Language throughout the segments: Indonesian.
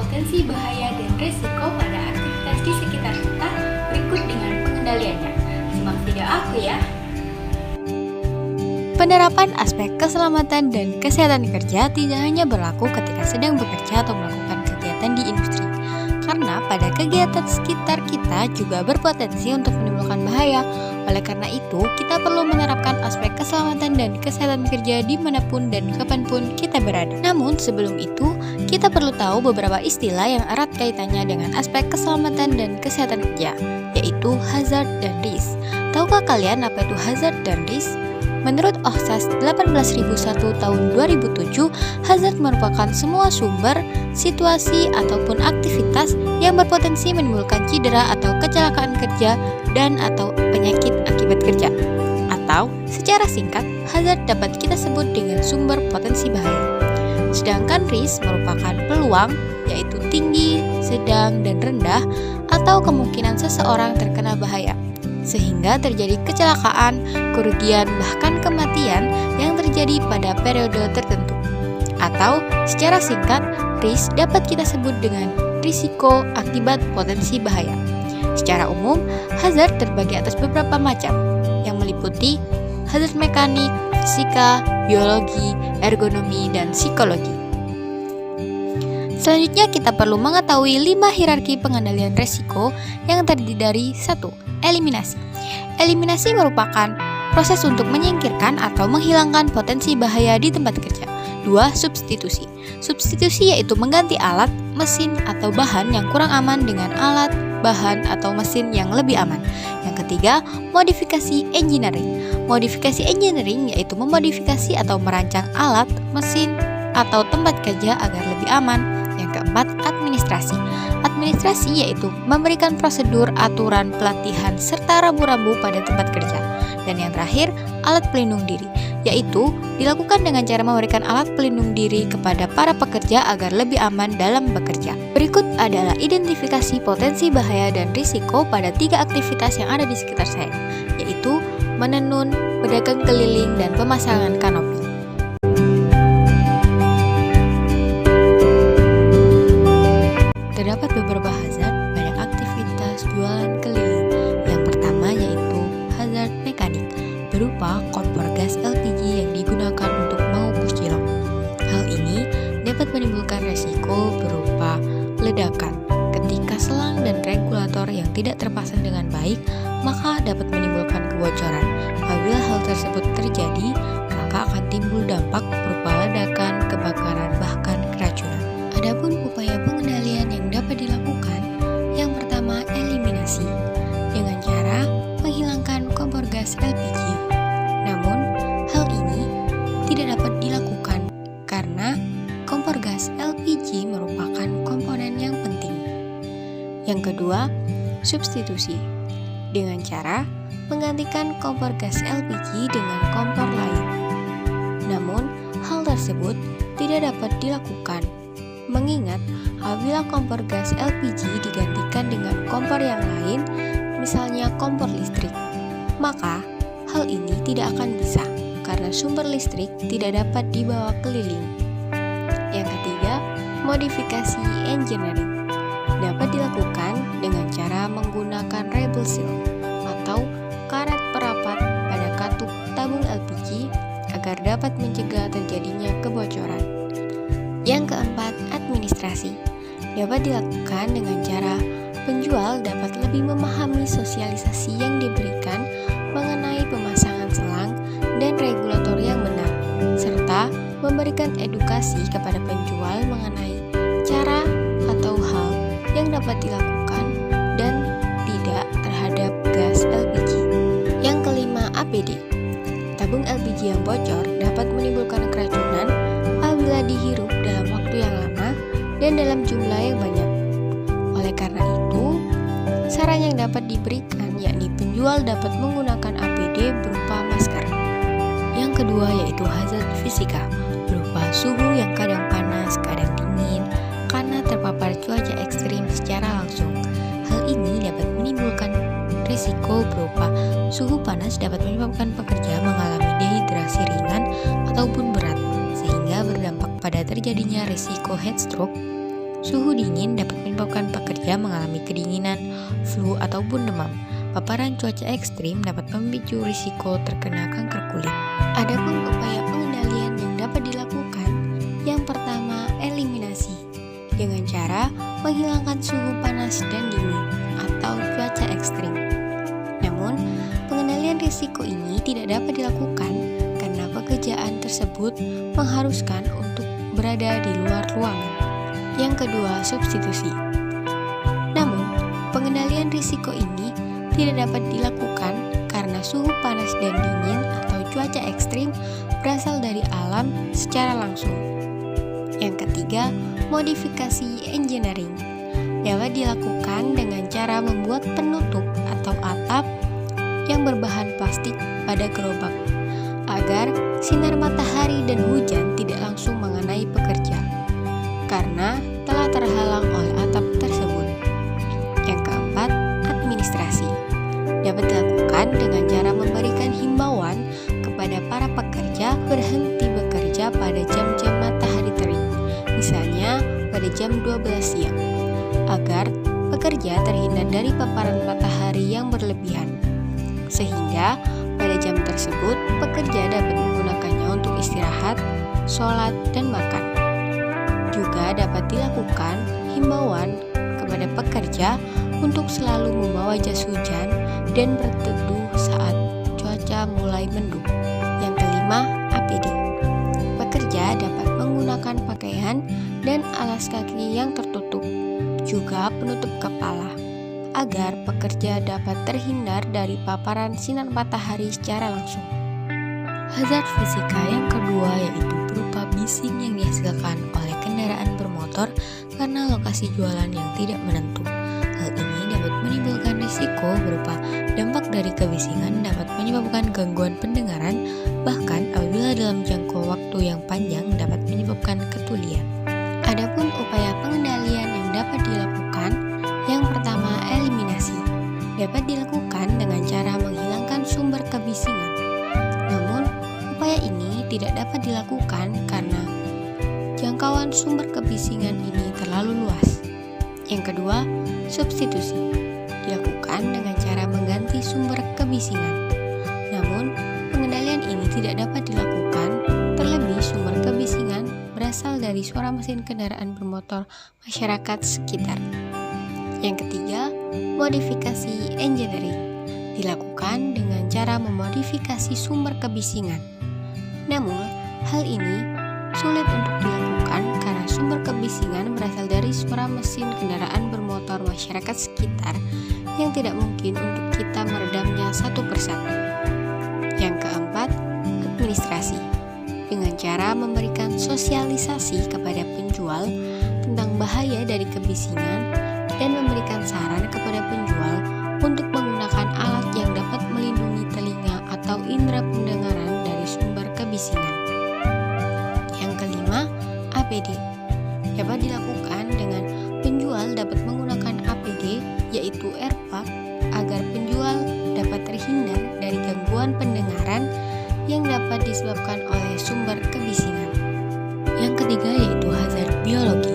potensi bahaya dan risiko pada aktivitas di sekitar kita berikut dengan pengendaliannya. Simak video aku ya. Penerapan aspek keselamatan dan kesehatan kerja tidak hanya berlaku ketika sedang bekerja atau melakukan kegiatan di industri, karena pada kegiatan sekitar kita juga berpotensi untuk menimbulkan bahaya. Oleh karena itu, kita perlu menerapkan aspek keselamatan dan kesehatan kerja dimanapun dan kapanpun kita berada. Namun sebelum itu, kita perlu tahu beberapa istilah yang erat kaitannya dengan aspek keselamatan dan kesehatan kerja, yaitu hazard dan risk. Tahukah kalian apa itu hazard dan risk? Menurut OHSAS 18001 tahun 2007, hazard merupakan semua sumber, situasi, ataupun aktivitas yang berpotensi menimbulkan cedera atau kecelakaan kerja dan atau penyakit akibat kerja. Atau secara singkat, hazard dapat kita sebut dengan sumber potensi bahaya. Sedangkan risk merupakan peluang, yaitu tinggi, sedang, dan rendah, atau kemungkinan seseorang terkena bahaya, sehingga terjadi kecelakaan, kerugian, bahkan kematian yang terjadi pada periode tertentu. Atau secara singkat, risk dapat kita sebut dengan risiko akibat potensi bahaya. Secara umum, hazard terbagi atas beberapa macam, yang meliputi hazard mekanik, fisika, biologi, ergonomi, dan psikologi. Selanjutnya kita perlu mengetahui 5 hierarki pengendalian resiko yang terdiri dari 1. Eliminasi. Eliminasi merupakan proses untuk menyingkirkan atau menghilangkan potensi bahaya di tempat kerja. 2. Substitusi. Substitusi yaitu mengganti alat, mesin, atau bahan yang kurang aman dengan alat, bahan, atau mesin yang lebih aman. Yang ketiga, modifikasi engineering. Modifikasi engineering yaitu memodifikasi atau merancang alat, mesin, atau tempat kerja agar lebih aman. Yang keempat, administrasi. Administrasi yaitu memberikan prosedur, aturan, pelatihan, serta rambu-rambu pada tempat kerja. Dan yang terakhir, alat pelindung diri, yaitu dilakukan dengan cara memberikan alat pelindung diri kepada para pekerja agar lebih aman dalam bekerja. Berikut adalah identifikasi potensi bahaya dan risiko pada 3 aktivitas yang ada di sekitar saya, yaitu menenun, pedagang keliling, dan pemasangan kanopi. Terdapat beberapa hazard pada aktivitas jualan keliling. Yang pertama yaitu hazard mekanik, berupa kompor gas LPG yang digunakan untuk mengukus cilok. Hal ini dapat menimbulkan resiko berupa ledakan. Ketika selang dan regulator yang tidak terpasang dengan baik, maka dapat menimbulkan kebocoran. Apabila hal tersebut terjadi, maka akan timbul dampak berupa ledakan, kebakaran, bahkan keracunan. Adapun upaya pengendalian yang dapat dilakukan, yang pertama eliminasi dengan cara menghilangkan kompor gas LPG. Namun, hal ini tidak dapat dilakukan karena kompor gas LPG merupakan komponen yang penting. Yang kedua, substitusi dengan cara menggantikan kompor gas LPG dengan kompor lain. Namun, hal tersebut tidak dapat dilakukan mengingat apabila kompor gas LPG digantikan dengan kompor yang lain, misalnya kompor listrik, maka hal ini tidak akan bisa karena sumber listrik tidak dapat dibawa keliling. Yang ketiga, modifikasi engineering dapat dilakukan dengan cara menggunakan rebel seal atau karet perapat pada katup tabung LPG agar dapat mencegah terjadinya kebocoran. Yang keempat, administrasi dapat dilakukan dengan cara penjual dapat lebih memahami sosialisasi yang diberikan mengenai pemasangan selang dan regulator yang benar, serta memberikan edukasi kepada penjual mengenai cara atau hal yang dapat dilakukan dan tidak terhadap gas LPG. Yang kelima, APD. Tabung LPG yang bocor dapat menimbulkan keracunan apabila dihirup dalam waktu yang lama dan dalam jumlah yang banyak. Oleh karena itu, saran yang dapat diberikan yakni penjual dapat menggunakan APD berupa masker. Yang kedua yaitu hazard fisika, berupa suhu yang kadang panas, kadang dingin karena terpapar cuaca ekstrim secara langsung. Hal ini dapat menimbulkan risiko berupa suhu panas dapat menyebabkan pekerja mengalami dehidrasi ringan ataupun berat, sehingga berdampak pada terjadinya risiko heat stroke. Suhu dingin dapat menyebabkan pekerja mengalami kedinginan, flu, ataupun demam. Paparan cuaca ekstrim dapat memicu risiko terkena kanker kulit. Adapun upaya pengendalian yang dapat dilakukan, yang pertama eliminasi dengan cara menghilangkan suhu panas dan dingin atau cuaca ekstrim. Namun, pengendalian risiko ini tidak dapat dilakukan karena pekerjaan tersebut mengharuskan untuk berada di luar ruangan. Yang kedua, substitusi. Namun, pengendalian risiko ini tidak dapat dilakukan karena suhu panas dan dingin atau cuaca ekstrim berasal dari alam secara langsung. Yang ketiga, modifikasi engineering dapat dilakukan dengan cara membuat penutup atau atap yang berbahan plastik pada gerobak agar sinar matahari dan hujan tidak langsung mengenai pekerja karena telah terhalang oleh atap tersebut. Yang keempat, administrasi dapat dilakukan dengan cara memberikan himbauan kepada para pekerja berhenti bekerja pada jam-jam matahari terik, misalnya pada jam 12 siang, agar pekerja terhindar dari paparan matahari yang berlebihan, sehingga pada jam tersebut pekerja dapat menggunakannya untuk istirahat, sholat, dan makan. Juga dapat dilakukan himbauan kepada pekerja untuk selalu membawa jas hujan dan berteduh saat cuaca mulai mendung. Yang kelima, APD. Pekerja dapat menggunakan pakaian dan alas kaki yang tertutup, juga penutup kepala, agar pekerja dapat terhindar dari paparan sinar matahari secara langsung. Hazard fisika yang kedua yaitu berupa bising yang dihasilkan oleh kendaraan bermotor karena lokasi jualan yang tidak menentu. Hal ini dapat menimbulkan risiko berupa dampak dari kebisingan dapat menyebabkan gangguan pendengaran, bahkan apabila dalam jangka waktu yang panjang dapat menyebabkan ketulian. Adapun upaya pengendalian yang dapat dilakukan, yang pertama eliminasi dapat dilakukan dengan cara menghilangkan sumber kebisingan. Namun, upaya ini tidak dapat dilakukan karena jangkauan sumber kebisingan ini terlalu luas. Yang kedua, substitusi dilakukan dengan cara mengganti sumber kebisingan. Namun, pengendalian ini tidak dapat dilakukan, terlebih sumber kebisingan berasal dari suara mesin kendaraan bermotor masyarakat sekitar. Yang ketiga, modifikasi engineering dilakukan dengan cara memodifikasi sumber kebisingan. Namun, hal ini sulit untuk dilakukan karena sumber kebisingan berasal dari suara mesin kendaraan bermotor masyarakat sekitar yang tidak mungkin untuk kita meredamnya satu persatu. Yang keempat, administrasi dengan cara memberikan sosialisasi kepada penjual tentang bahaya dari kebisingan dan memberikan saran kepada penjual untuk menggunakan alat yang dapat melindungi telinga atau indera pendengaran dari sumber kebisingan. Yang kelima, APD dapat dilakukan dengan penjual dapat menggunakan APD yaitu AirPod agar penjual dapat terhindar dari gangguan pendengaran yang dapat disebabkan oleh sumber kebisingan. Yang ketiga yaitu hazard biologi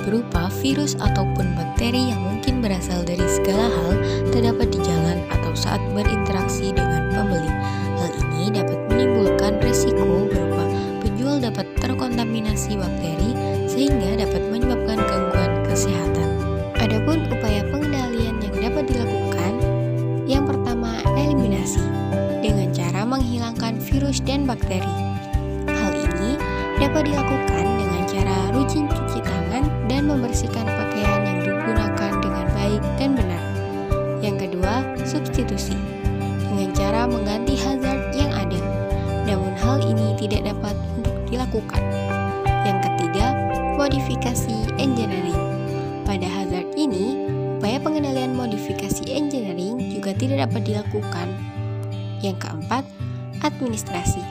berupa virus ataupun bakteri yang mungkin berasal dari segala hal terdapat di jalan atau saat berinteraksi dengan pembeli. Hal ini dapat menimbulkan risiko berupa penjual dapat terkontaminasi bakteri sehingga dapat menyebabkan gangguan kesehatan. Adapun upaya pengendalian yang dapat dilakukan, yang pertama eliminasi dengan cara menghilangkan virus dan bakteri. Hal ini dapat dilakukan dengan cara rutin cuci tangan dan membersihkan pakaian yang digunakan dengan baik dan benar. Yang kedua, substitusi dengan cara mengganti hazard yang ada. Namun hal ini tidak dapat untuk dilakukan. Yang ketiga, modifikasi engineering. Pada hazard ini, upaya pengendalian modifikasi engineering juga tidak dapat dilakukan. Yang keempat, administrasi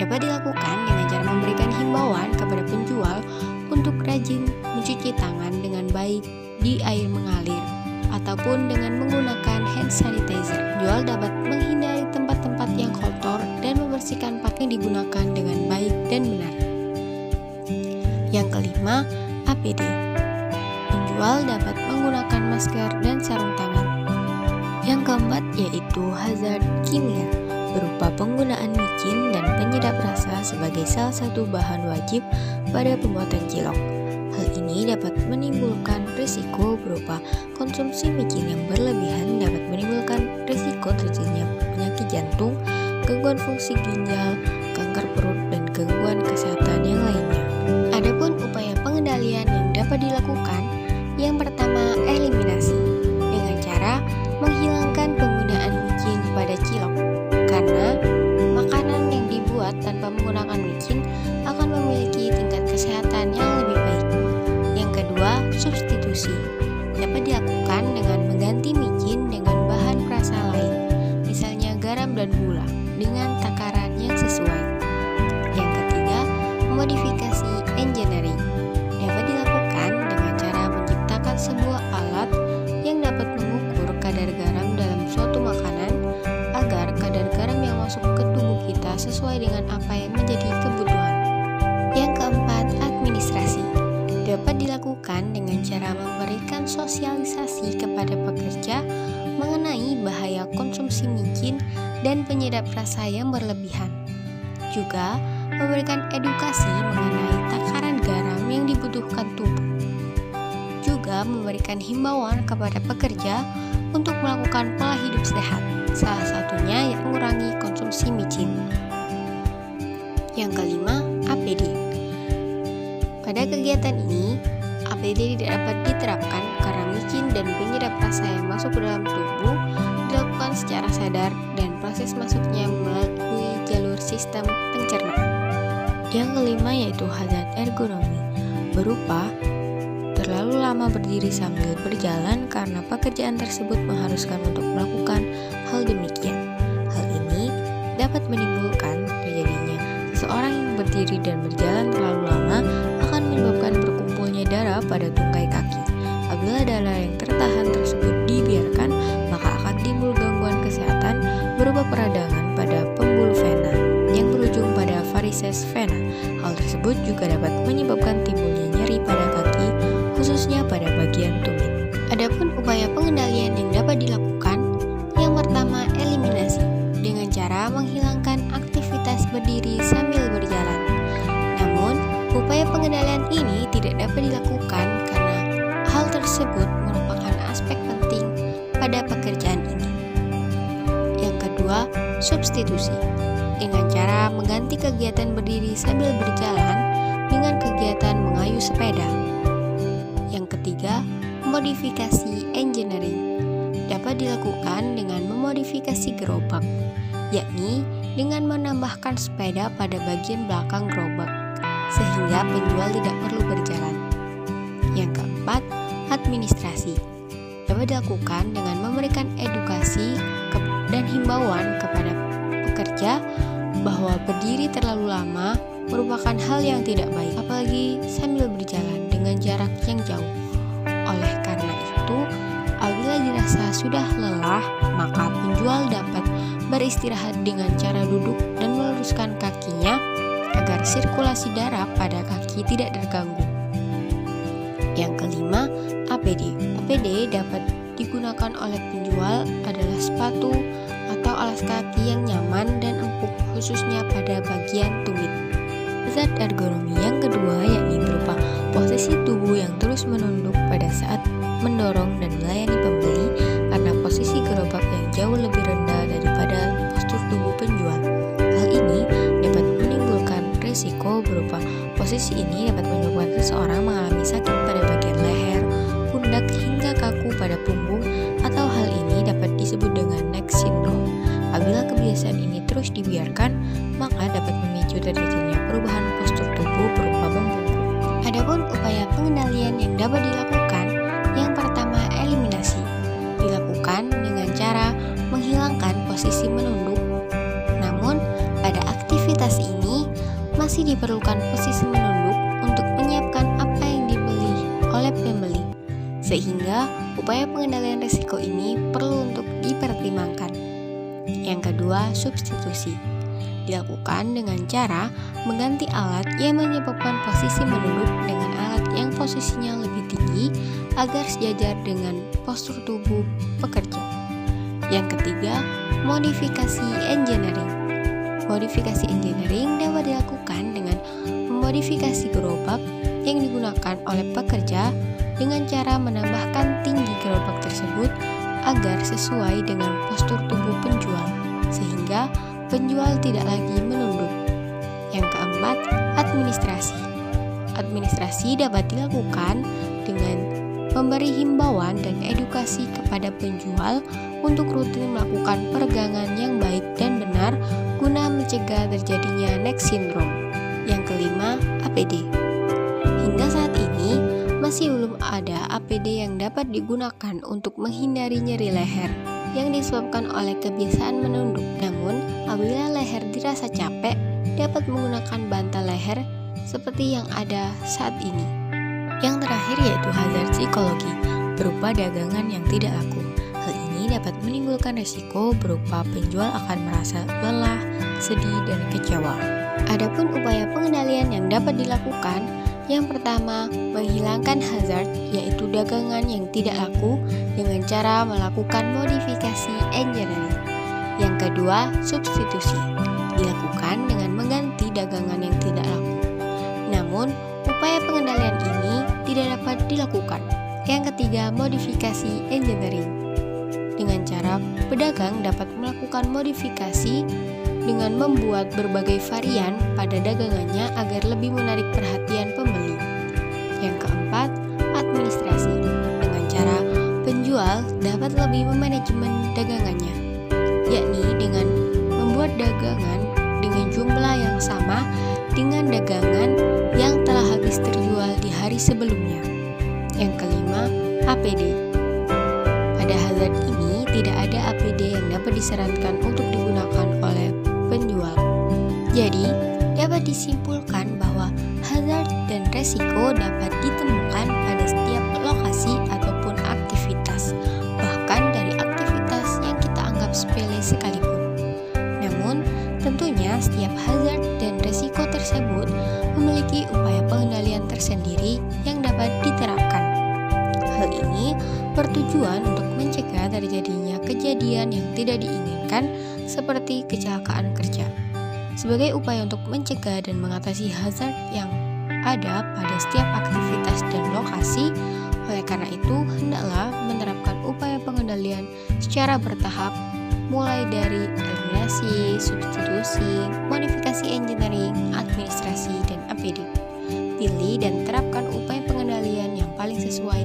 dapat dilakukan dengan cara memberikan himbauan kepada penjual untuk rajin mencuci tangan dengan baik di air mengalir ataupun dengan menggunakan hand sanitizer. Penjual dapat menghindari tempat-tempat yang kotor dan membersihkan pakaian digunakan dengan baik dan benar. Yang kelima, APD penjual dapat menggunakan masker dan sarung tangan. Yang keempat yaitu hazard kimia, berupa penggunaan micin dan penyedap rasa sebagai salah satu bahan wajib pada pembuatan cilok. Hal ini dapat menimbulkan risiko berupa konsumsi micin yang berlebihan dapat menimbulkan risiko terjadinya penyakit jantung, gangguan fungsi ginjal, kanker perut, dan gangguan kesehatan yang lainnya. Adapun upaya pengendalian yang dapat dilakukan, yang pertama eliminasi dengan cara menghilangkan penggunaan micin pada cilok, karena makanan yang dibuat tanpa menggunakan micin akan memiliki tingkat kesehatan yang lebih baik. Yang kedua, substitusi dapat dilakukan dengan mengganti micin dengan bahan perasa lain, misalnya garam dan gula, dengan takaran yang sesuai. Yang ketiga, modifikasi engineering dapat dilakukan dengan cara menciptakan sebuah alat yang dapat mengukur kadar garam dalam suatu makanan agar kadar garam yang masuk ke tubuh kita sesuai dengan apa yang menjadi kebutuhan. Yang keempat, administrasi dapat dilakukan dengan cara memberikan sosialisasi kepada pekerja mengenai bahaya konsumsi micin dan penyedap rasa yang berlebihan. Juga memberikan edukasi mengenai takaran garam yang dibutuhkan tubuh. Juga memberikan himbauan kepada pekerja untuk melakukan pola hidup sehat, salah satunya yang mengurangi konsumsi micin. Yang kelima, APD. Pada kegiatan ini, APD tidak dapat diterapkan karena micin dan penyedap rasa yang masuk ke dalam tubuh dilakukan secara sadar dan proses masuknya melalui jalur sistem pencernaan. Yang kelima yaitu hazard ergonomi, berupa terlalu lama berdiri sambil berjalan karena pekerjaan tersebut mengharuskan untuk melakukan hal demikian. Hal ini dapat menimbulkan terjadinya seseorang yang berdiri dan berjalan terlalu lama akan menyebabkan berkumpulnya darah pada tungkai kaki. Apabila darah yang tertahan tersebut dibiarkan, maka akan timbul gangguan kesehatan berupa peradangan pada pembuluh vena yang berujung pada varises vena. Hal tersebut juga dapat menyebabkan timbulnya nyeri pada kaki, khususnya pada bagian tumit. Adapun upaya pengendalian yang dapat dilakukan, yang pertama eliminasi dengan cara menghilangkan aktivitas berdiri sambil berjalan. Namun, upaya pengendalian ini tidak dapat dilakukan karena hal tersebut merupakan aspek penting pada pekerjaan ini. Yang kedua, substitusi dengan cara mengganti kegiatan berdiri sambil berjalan dengan kegiatan mengayuh sepeda. Yang ketiga, modifikasi engineering dapat dilakukan dengan memodifikasi gerobak, yakni dengan menambahkan sepeda pada bagian belakang gerobak sehingga penjual tidak perlu berjalan. Yang keempat, administrasi dapat dilakukan dengan memberikan edukasi dan himbauan kepada pekerja bahwa berdiri terlalu lama merupakan hal yang tidak baik, apalagi sambil berjalan dengan jarak yang jauh. Oleh karena itu, apabila dirasa sudah lelah, maka penjual dapat beristirahat dengan cara duduk dan meluruskan kakinya agar sirkulasi darah pada kaki tidak terganggu. Yang kelima, APD. APD dapat digunakan oleh penjual adalah sepatu atau alas kaki yang nyaman dan empuk, khususnya pada bagian tumit. Hazard ergonomi yang kedua yakni berupa posisi tubuh yang terus menunduk pada saat mendorong dan melayani pembeli karena posisi gerobak yang jauh lebih rendah daripada postur tubuh penjual. Hal ini dapat menimbulkan risiko berupa posisi ini dapat menyebabkan seseorang mengalami sakit pada bagian leher, pundak hingga kaku pada punggung, atau hal ini dapat disebut dengan neck syndrome. Apabila kebiasaan ini terus dibiarkan, maka dapat memicu terjadinya perubahan postur tubuh berupa membungkuk. Adapun upaya pengendalian yang dapat dilakukan, yang pertama eliminasi, dilakukan dengan cara menghilangkan posisi menunduk. Namun, pada aktivitas ini masih diperlukan posisi menunduk untuk menyiapkan apa yang dibeli oleh pembeli, sehingga upaya pengendalian risiko ini perlu untuk dipertimbangkan. Yang kedua, substitusi, dilakukan dengan cara mengganti alat yang menyebabkan posisi menunduk dengan alat yang posisinya lebih tinggi agar sejajar dengan postur tubuh pekerja. Yang ketiga, modifikasi engineering. Modifikasi engineering dapat dilakukan dengan memodifikasi gerobak yang digunakan oleh pekerja dengan cara menambahkan tinggi gerobak tersebut agar sesuai dengan postur tubuh penjual, sehingga penjual tidak lagi menunduk. Yang keempat, administrasi. Administrasi dapat dilakukan dengan memberi himbauan dan edukasi kepada penjual untuk rutin melakukan peregangan yang baik dan benar guna mencegah terjadinya neck syndrome. Yang kelima, APD. Hingga saat ini masih belum ada APD yang dapat digunakan untuk menghindari nyeri leher yang disebabkan oleh kebiasaan menunduk. Namun, apabila leher dirasa capek, dapat menggunakan bantal leher seperti yang ada saat ini. Yang terakhir yaitu hazard psikologi, berupa dagangan yang tidak laku. Hal ini dapat menimbulkan risiko berupa penjual akan merasa lelah, sedih, dan kecewa. Adapun upaya pengendalian yang dapat dilakukan, yang pertama, menghilangkan hazard, yaitu dagangan yang tidak laku dengan cara melakukan modifikasi engineering. Yang kedua, substitusi, dilakukan dengan mengganti dagangan yang tidak laku. Namun, upaya pengendalian ini tidak dapat dilakukan. Yang ketiga, modifikasi engineering. Dengan cara pedagang dapat melakukan modifikasi dengan membuat berbagai varian pada dagangannya agar lebih menarik perhatian pembeli. Yang keempat, administrasi. Dengan cara penjual dapat lebih memanajemen dagangannya, yakni dengan membuat dagangan dengan jumlah yang sama dengan dagangan yang telah habis terjual di hari sebelumnya. Yang kelima, APD. Pada hazard ini tidak ada APD yang dapat disarankan untuk digunakan oleh penjual. Jadi, dapat disimpulkan bahwa hazard dan resiko dapat ditemukan pada setiap lokasi ataupun aktivitas, bahkan dari aktivitas yang kita anggap sepele sekalipun. Namun, tentunya setiap hazard dan resiko tersebut memiliki upaya pengendalian tersendiri yang dapat diterapkan. Hal ini bertujuan untuk mencegah terjadinya kejadian yang tidak diinginkan seperti kecelakaan kerja. Sebagai upaya untuk mencegah dan mengatasi hazard yang ada pada setiap aktivitas dan lokasi, oleh karena itu hendaklah menerapkan upaya pengendalian secara bertahap, mulai dari eliminasi, substitusi, modifikasi engineering, administrasi, dan APD. Pilih dan terapkan upaya pengendalian yang paling sesuai